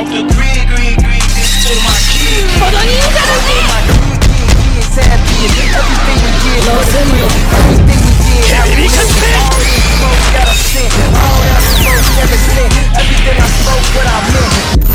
out the grid, this for my kids. For my kids happy. Everything we did was real. Everything we did, how we did. All this smoke that I sent, all that smoke never sent. Everything I spoke, what I meant.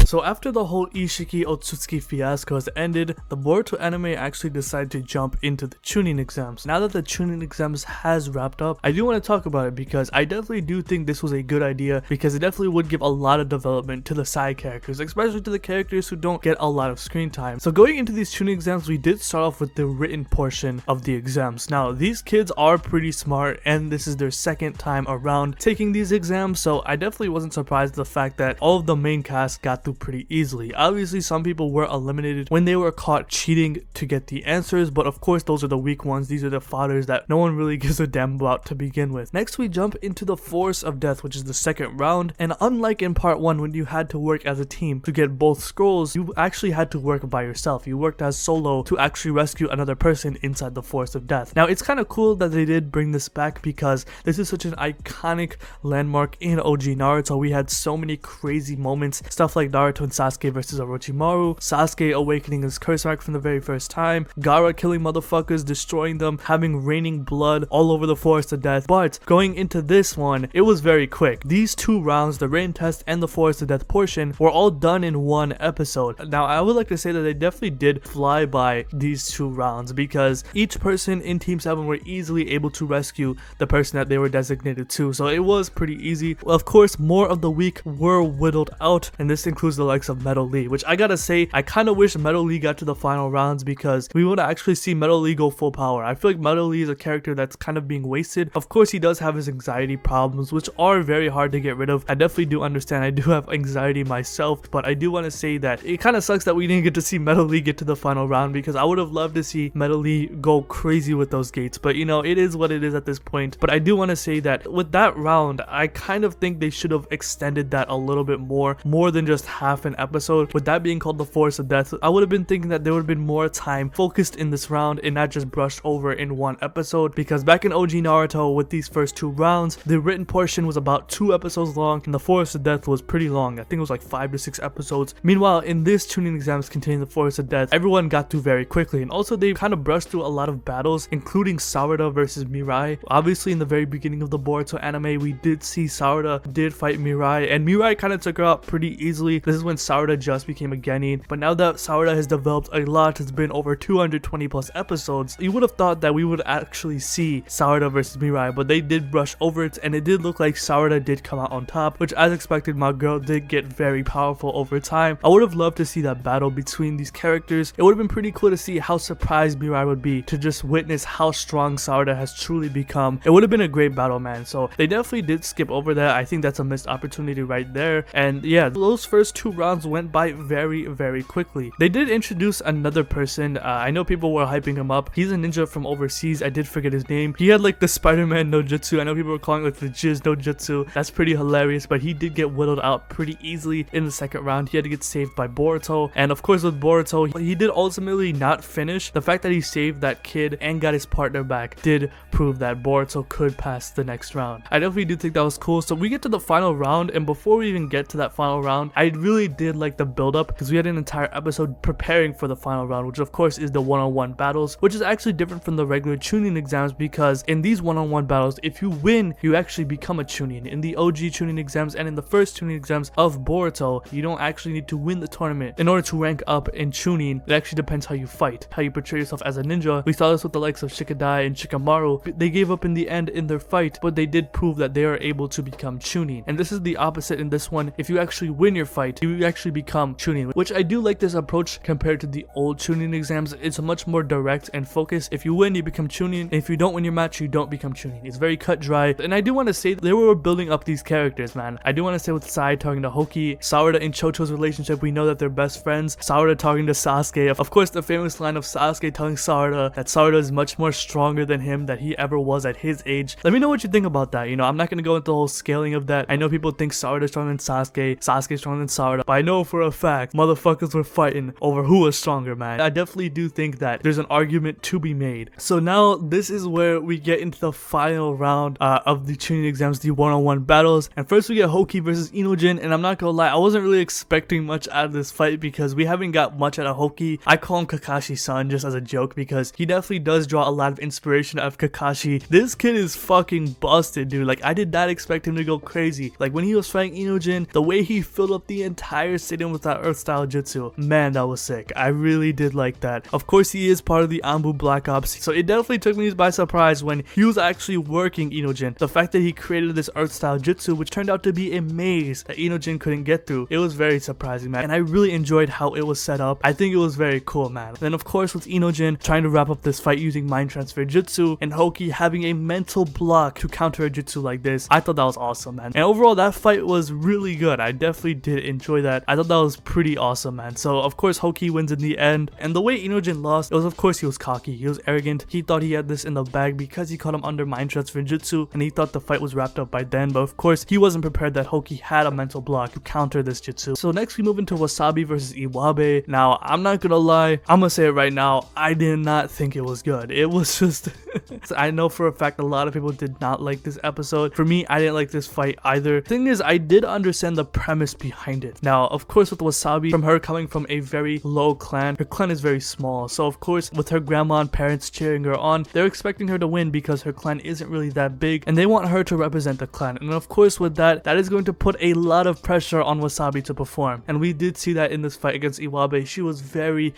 So after the whole Ishiki Otsutsuki fiasco has ended, the Boruto anime actually decided to jump into the Chunin exams. Now that the Chunin exams has wrapped up, I do want to talk about it because I definitely do think this was a good idea, because it definitely would give a lot of development to the side characters, especially to the characters who don't get a lot of screen time. So going into these Chunin exams, we did start off with the written portion of the exams. Now these kids are pretty smart and this is their second time around taking these exams, so I definitely wasn't surprised at the fact that all of the main cast got through pretty easily. Obviously some people were eliminated when they were caught cheating to get the answers, but of course those are the weak ones. These are the fodders that no one really gives a damn about to begin with. Next we jump into the Force of Death, which is the second round, and unlike in part 1 when you had to work as a team to get both scrolls, you actually had to work by yourself. You worked as solo to actually rescue another person inside the Force of Death. Now it's kind of cool that they did bring this back because this is such an iconic landmark in OG Naruto. We had so many crazy moments, stuff like Naruto and Sasuke versus Orochimaru, Sasuke awakening his curse mark from the very first time, Gaara killing motherfuckers, destroying them, having raining blood all over the Forest of Death. But going into this one, it was very quick. These two rounds, the rain test and the Forest of Death portion, were all done in one episode. Now I would like to say that they definitely did fly by these two rounds because each person in Team 7 were easily able to rescue the person that they were designated to, so it was pretty easy. Well, of course more of the weak were whittled out, and this includes the likes of Metal Lee, which I gotta say, I kind of wish Metal Lee got to the final rounds because we would actually see Metal Lee go full power. I feel like Metal Lee is a character that's kind of being wasted. Of course he does have his anxiety problems, which are very hard to get rid of. I definitely do understand. I do have anxiety myself, but I do want to say that it kind of sucks that we didn't get to see Metal Lee get to the final round because I would have loved to see Metal Lee go crazy with those gates, but you know, it is what it is at this point. But I do want to say that with that round, I kind of think they should have extended that a little bit more than just half an episode. With that being called the Force of Death, I would have been thinking that there would have been more time focused in this round and not just brushed over in one episode, because back in OG Naruto with these first two rounds, the written portion was about 2 episodes long and the Force of Death was pretty long. I think it was like 5 to 6 episodes. Meanwhile, in this Chunin exams containing the Force of Death, everyone got through very quickly, and also they kind of brushed through a lot of battles, including Sarada versus Mirai. Obviously in the very beginning of the Boruto anime, we did see Sarada did fight Mirai, and Mirai kind of took her out pretty easily. This is when Sarada just became a genin, but now that Sarada has developed a lot, it's been over 220 plus episodes, you would have thought that we would actually see Sarada versus Mirai, but they did brush over it, and it did look like Sarada did come out on top, which as expected, my girl did get very powerful over time. I would have loved to see that battle between these characters. It would have been pretty cool to see how surprised Mirai would be to just witness how strong Sarada has truly become. It would have been a great battle, man. So they definitely did skip over that. I think that's a missed opportunity right there. And yeah, those first 2 rounds went by very quickly. They did introduce another person. I know people were hyping him up. He's a ninja from overseas. I did forget his name. He had like the Spider-Man no jutsu. I know people were calling it like the Jizz no jutsu. That's pretty hilarious, but he did get whittled out pretty easily in the second round. He had to get saved by Boruto, and of course with Boruto, he did ultimately not finish. The fact that he saved that kid and got his partner back did prove that Boruto could pass the next round. I definitely do think that was cool. So we get to the final round, and before we even get to that final round, I really did like the build up because we had an entire episode preparing for the final round, which of course is the one-on-one battles, which is actually different from the regular Chunin exams because in these one-on-one battles, if you win, you actually become a Chunin. In the OG Chunin exams and in the first Chunin exams of Boruto, you don't actually need to win the tournament in order to rank up in Chunin. It actually depends how you fight, how you portray yourself as a ninja. We saw this with the likes of Shikadai and Shikamaru. They gave up in the end in their fight, but they did prove that they are able to become Chunin. And this is the opposite in this one. If you actually win your fight, you actually become Chunin, which I do like this approach compared to the old Chunin exams. It's much more direct and focused. If you win, you become Chunin, and if you don't win your match, you don't become Chunin. It's very cut dry. And I do want to say they were building up these characters, man. I do want to say with Sai talking to Hokey, Sarada and Chocho's relationship, we know that they're best friends. Sarada talking to Sasuke, of course the famous line of Sasuke telling Sarada that Sarada is much more stronger than him, that he ever was at his age. Let me know what you think about that. You know, I'm not going to go into the whole scaling of that. I know people think Sarada is stronger than Sasuke, Sasuke is stronger than Sarada, Sarada, but I know for a fact motherfuckers were fighting over who was stronger, man. I definitely do think that there's an argument to be made. So now this is where we get into the final round of the Chunin exams, the one-on-one battles. And first we get Hokey versus Enojin, and I'm not gonna lie, I wasn't really expecting much out of this fight because we haven't got much out of Hokey. I call him Kakashi-san just as a joke because he definitely does draw a lot of inspiration out of Kakashi. This kid is fucking busted, dude. Like, I did not expect him to go crazy. Like, when he was fighting Enojin, the way he filled up the entire stadium with that earth style jutsu, man, that was sick. I really did like that. Of course, he is part of the Anbu Black Ops, so it definitely took me by surprise when he was actually working Enojin. The fact that he created this earth style jutsu, which turned out to be a maze that Enojin couldn't get through, it was very surprising, man. And I really enjoyed how it was set up. I think it was very cool, man. Then of course with Enojin trying to wrap up this fight using mind transfer jutsu and Hokey having a mental block to counter a jutsu like this, I thought that was awesome, man. And overall that fight was really good. I definitely did enjoy that. I thought that was pretty awesome, man. So of course Hokey wins in the end, and the way Enojin lost, it was of course he was cocky, he was arrogant, he thought he had this in the bag because he caught him under mind transfer jutsu and he thought the fight was wrapped up by then, but of course he wasn't prepared that Hokey had a mental block to counter this jutsu. So next we move into Wasabi versus Iwabe. Now I'm not gonna lie, I'm gonna say it right now, I did not think it was good. It was just I know for a fact a lot of people did not like this episode. For me, I didn't like this fight either. Thing is, I did understand the premise behind it. Now of course with Wasabi, from her coming from a very low clan, her clan is very small, so of course with her grandma and parents cheering her on, they're expecting her to win because her clan isn't really that big and they want her to represent the clan. And of course with that is going to put a lot of pressure on Wasabi to perform, and we did see that in this fight against Iwabe. She was very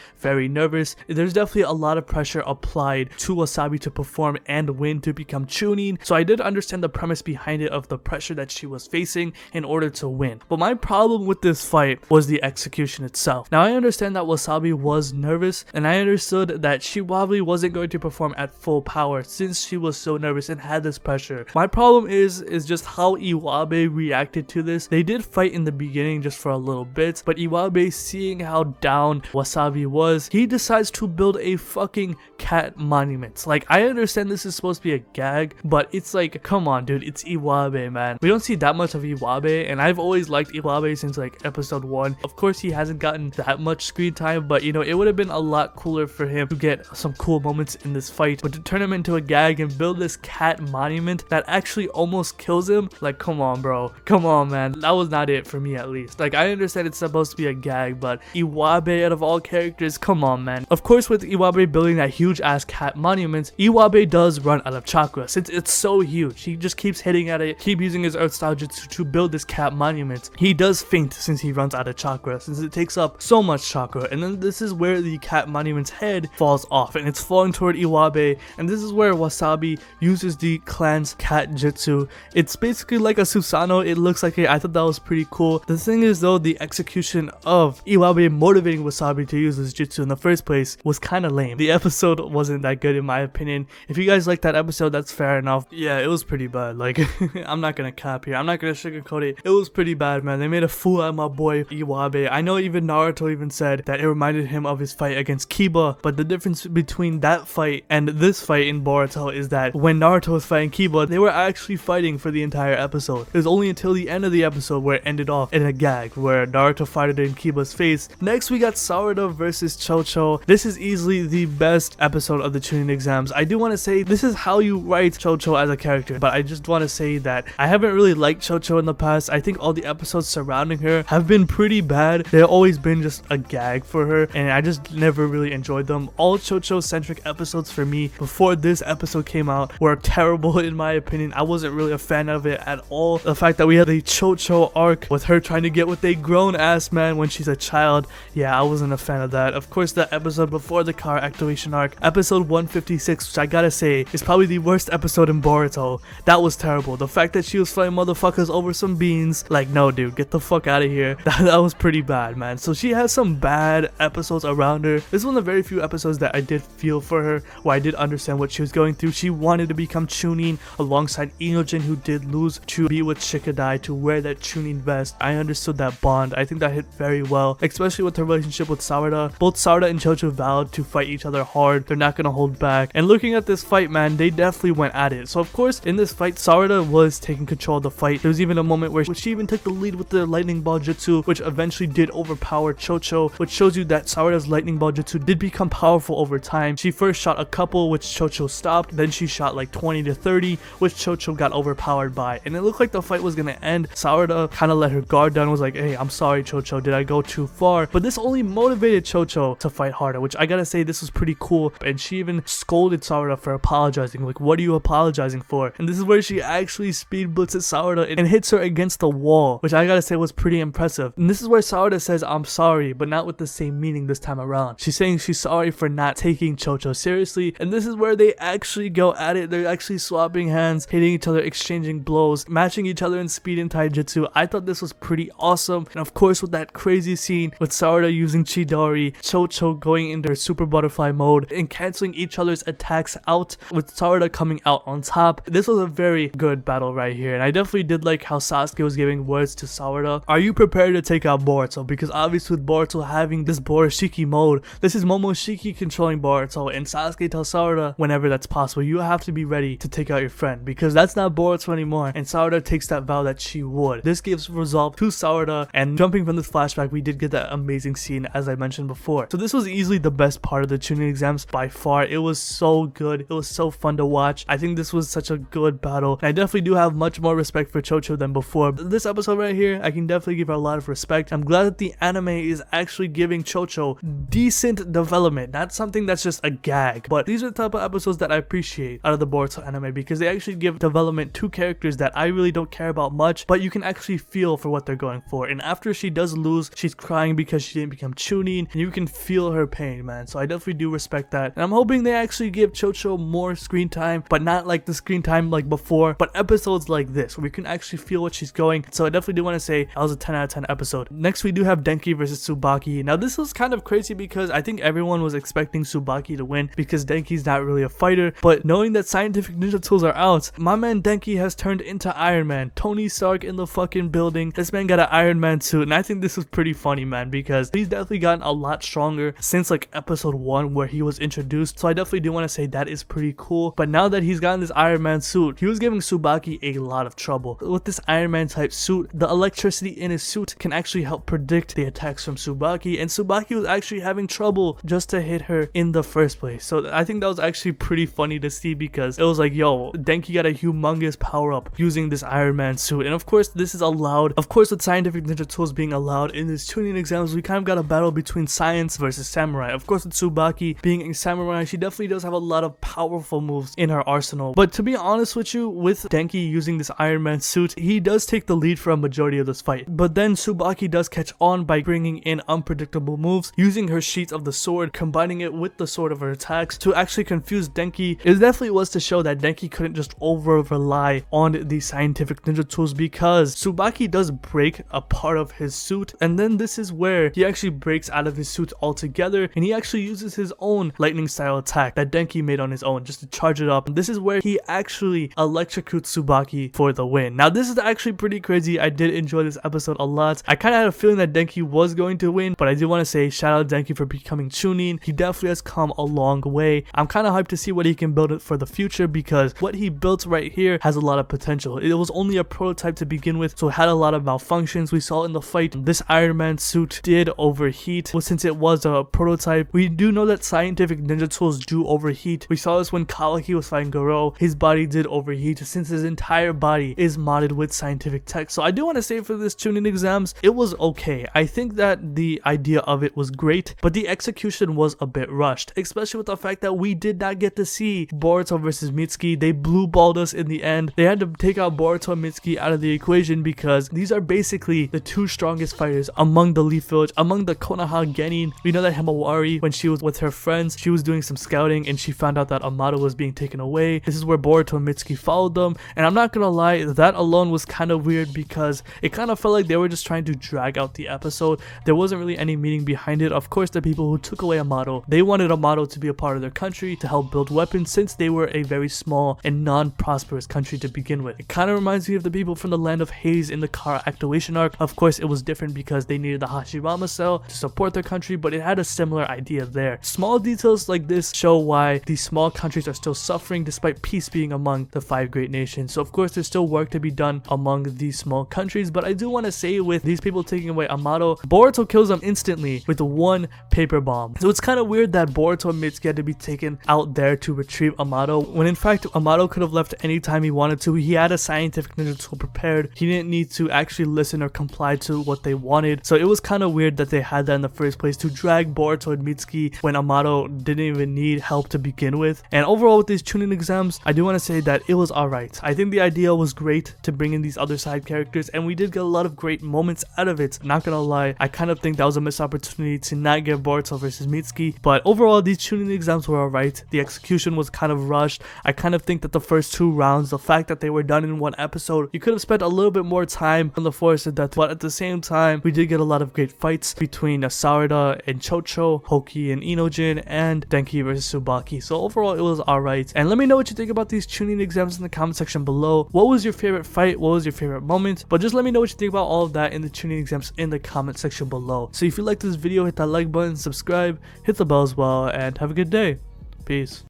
nervous. There's definitely a lot of pressure applied to Wasabi to perform and win to become Chunin, so I did understand the premise behind it of the pressure that she was facing in order to win. But my problem with this fight was the execution itself. Now I understand that Wasabi was nervous, and I understood that she probably wasn't going to perform at full power since she was so nervous and had this pressure. My problem is just how Iwabe reacted to this. They did fight in the beginning just for a little bit, but Iwabe, seeing how down Wasabi was, he decides to build a fucking cat monument. Like, I understand this is supposed to be a gag, but it's like, come on dude, it's Iwabe, man. We don't see that much of Iwabe, and I've always liked Iwabe since like episode 1. Of course he hasn't gotten that much screen time, but you know, it would have been a lot cooler for him to get some cool moments in this fight, but to turn him into a gag and build this cat monument that actually almost kills him, like, come on bro, come on man. That was not it for me, at least. Like, I understand it's supposed to be a gag, but Iwabe out of all characters, come on man. Of course with Iwabe building that huge ass cat monument, Iwabe does run out of chakra since it's so huge. He just keeps hitting at it, keep using his earth style jutsu to build this cat monument. He does faint since he runs out of chakra, since it takes up so much chakra, and then this is where the cat monument's head falls off and it's falling toward Iwabe, and this is where Wasabi uses the clan's cat jutsu. It's basically like a Susanoo, it looks like it. I thought that was pretty cool. The thing is though, the execution of Iwabe motivating Wasabi to use this jutsu in the first place was kind of lame. The episode wasn't that good in my opinion. If you guys like that episode, that's fair enough. Yeah, it was pretty bad. Like, I'm not gonna cap here, I'm not gonna sugarcoat it. It was pretty bad, man. They made a fool out of my boy Iwabe. I know even Naruto even said that it reminded him of his fight against Kiba, but the difference between that fight and this fight in Boruto is that when Naruto was fighting Kiba, they were actually fighting for the entire episode. It was only until the end of the episode where it ended off in a gag where Naruto fired in Kiba's face. Next we got Sarada versus Chocho. This is easily the best episode of the Chunin exams. I do want to say this is how you write Chocho as a character, but I just want to say that I haven't really liked Chocho in the past. I think all the episodes surrounding her have been pretty bad. They've always been just a gag for her, and I just never really enjoyed them. All Chocho centric episodes for me before this episode came out were terrible in my opinion. I wasn't really a fan of it at all. The fact that we had the Chocho arc with her trying to get with a grown ass man when she's a child, yeah, I wasn't a fan of that. Of course the episode before the car activation arc, episode 156, which I gotta say is probably the worst episode in Boruto. That was terrible. The fact that she was flying motherfuckers over some beans, like, no dude, get the fuck out of here. That was pretty bad, man. So she has some bad episodes around her. This is one of the very few episodes that I did feel for her, where I did understand what she was going through. She wanted to become Chunin alongside Enojin, who did lose, to be with Shikadai, to wear that Chunin vest. I understood that bond. I think that hit very well, especially with her relationship with Sarada. Both Sarada and Chocho vowed to fight each other hard. They're not gonna hold back. And looking at at this fight, man, they definitely went at it. So of course, in this fight, Sarada was taking control of the fight. There was even a moment where she even took the lead with the lightning ball jutsu, which eventually did overpower Chocho, which shows you that Sarada's lightning ball jutsu did become powerful over time. She first shot a couple, which Chocho stopped, then she shot like 20 to 30, which Chocho got overpowered by, and it looked like the fight was gonna end. Sarada kind of let her guard down, was like, hey, I'm sorry Chocho, did I go too far? But this only motivated Chocho to fight harder, which I gotta say, this was pretty cool. And she even scolded Sarada for apologizing, like, what are you apologizing for? And this is where she actually speed blitzes Sarada and hits her against the wall, which I gotta say was pretty impressive. And this is where Sarada says I'm sorry, but not with the same meaning this time around. She's saying she's sorry for not taking Chocho seriously, and this is where they actually go at it. They're actually swapping hands, hitting each other, exchanging blows, matching each other in speed and taijutsu. I thought this was pretty awesome. And of course, with that crazy scene with Sarada using Chidori, Chocho going into her super butterfly mode and canceling each other's attacks out, with Sarada coming out on top. This was a very good battle right here, and I definitely did like how Sasuke was giving words to Sarada. Are you prepared to take out Boruto? Because obviously with Boruto having this Borushiki mode, this is Momoshiki controlling Boruto, and Sasuke tells Sarada whenever that's possible, you have to be ready to take out your friend, because that's not Boruto anymore. And Sarada takes that vow that she would. This gives resolve to Sarada, and jumping from this flashback, we did get that amazing scene as I mentioned before. So this was easily the best part of the Chunin exams by far. It was so good. It was so fun to watch. I think this was such a good battle, and I definitely do have much more respect for Chocho than before. But this episode right here, I can definitely give her a lot of respect. I'm glad that the anime is actually giving Chocho decent development, not something that's just a gag. But these are the type of episodes that I appreciate out of the Boruto anime, because they actually give development to characters that I really don't care about much, but you can actually feel for what they're going for. And after she does lose, she's crying because she didn't become Chunin, and you can feel her pain, man. So I definitely do respect that, and I'm hoping they actually give Chocho more screen time, but not like the screen time like before, but episodes like this where we can actually feel what she's going. So I definitely do want to say that was a 10 out of 10 episode. Next we do have Denki versus Tsubaki. Now this was kind of crazy because I think everyone was expecting Tsubaki to win because Denki's not really a fighter, but knowing that scientific ninja tools are out, my man Denki has turned into Iron Man. Tony Stark in the fucking building. This man got an Iron Man suit, and I think this was pretty funny, man, because he's definitely gotten a lot stronger since like episode 1 where he was introduced. So I definitely do want to say that is pretty cool. But now that he's gotten this Iron Man suit, he was giving Tsubaki a lot of trouble. With this Iron Man type suit, the electricity in his suit can actually help predict the attacks from Tsubaki, and Tsubaki was actually having trouble just to hit her in the first place. So I think that was actually pretty funny to see, because it was like, yo, Denki got a humongous power up using this Iron Man suit. And of course this is allowed, of course with scientific ninja tools being allowed in this Chunin exams, we kind of got a battle between science versus samurai. Of course with Tsubaki being a samurai, she definitely does have a lot of powerful moves in her arsenal. But to be honest with you, with Denki using this Iron Man suit, he does take the lead for a majority of this fight. But then Tsubaki does catch on by bringing in unpredictable moves, using her sheath of the sword, combining it with the sword of her attacks to actually confuse Denki. It definitely was to show that Denki couldn't just over rely on the scientific ninja tools, because Tsubaki does break a part of his suit, and then this is where he actually breaks out of his suit altogether, and he actually uses his own lightning style attack that Denki made on his own just to charge it up. And this is where he actually electrocutes Tsubaki for the win. Now this is actually pretty crazy. I did enjoy this episode a lot. I kind of had a feeling that Denki was going to win, but I do want to say shout out Denki for becoming Chunin. He definitely has come a long way. I'm kind of hyped to see what he can build for the future, because what he built right here has a lot of potential. It was only a prototype to begin with, so it had a lot of malfunctions. We saw in the fight this Iron Man suit did overheat. Well, since it was a prototype, we do know that scientific ninja tools do overheat. We saw this when Kawaki was fighting Goro. His body did overheat since his entire body is modded with scientific tech. So I do want to say for this Chunin exams, it was okay. I think that the idea of it was great, but the execution was a bit rushed, especially with the fact that we did not get to see Boruto versus Mitsuki. They blue balled us in the end. They had to take out Boruto and Mitsuki out of the equation, because these are basically the two strongest fighters among the Leaf Village, among the Konoha Genin. We know that Himawari, when she was with her friends, she was doing some scouting and she found out that Amado was being taken away. This is where Boruto and Mitsuki followed them, and I'm not gonna lie, that alone was kind of weird, because it kind of felt like they were just trying to drag out the episode. There wasn't really any meaning behind it. Of course, the people who took away Amado, they wanted Amado to be a part of their country to help build weapons, since they were a very small and non-prosperous country to begin with. It kind of reminds me of the people from the Land of Haze in the Kara activation arc. Of course, it was different because they needed the Hashirama cell to support their country, but it had a similar idea there. Small details like this show why the these small countries are still suffering despite peace being among the 5 great nations. So of course there's still work to be done among these small countries, but I do want to say with these people taking away Amato, Boruto kills them instantly with 1 paper bomb. So it's kind of weird that Boruto and Mitsuki had to be taken out there to retrieve Amato, when in fact Amato could have left anytime he wanted to. He had a scientific ninja tool prepared. He didn't need to actually listen or comply to what they wanted. So it was kind of weird that they had that in the first place, to drag Boruto and Mitsuki when Amato didn't even need help to begin with. And overall with these Chunin exams, I do want to say that it was alright. I think the idea was great to bring in these other side characters, and we did get a lot of great moments out of it. Not gonna lie, I kind of think that was a missed opportunity to not get Boruto versus Mitsuki, but overall these Chunin exams were alright. The execution was kind of rushed. I kind of think that the first 2 rounds, the fact that they were done in 1 episode, you could have spent a little bit more time on the forest of death, but at the same time we did get a lot of great fights between Sarada and Chocho, Hokey and Enojin, and Denki versus Tsubaki. So overall it was alright. And let me know what you think about these Chunin exams in the comment section below. What was your favorite fight? What was your favorite moment? But just let me know what you think about all of that in the Chunin exams in the comment section below. So if you like this video, hit that like button, subscribe, hit the bell as well, and have a good day. Peace.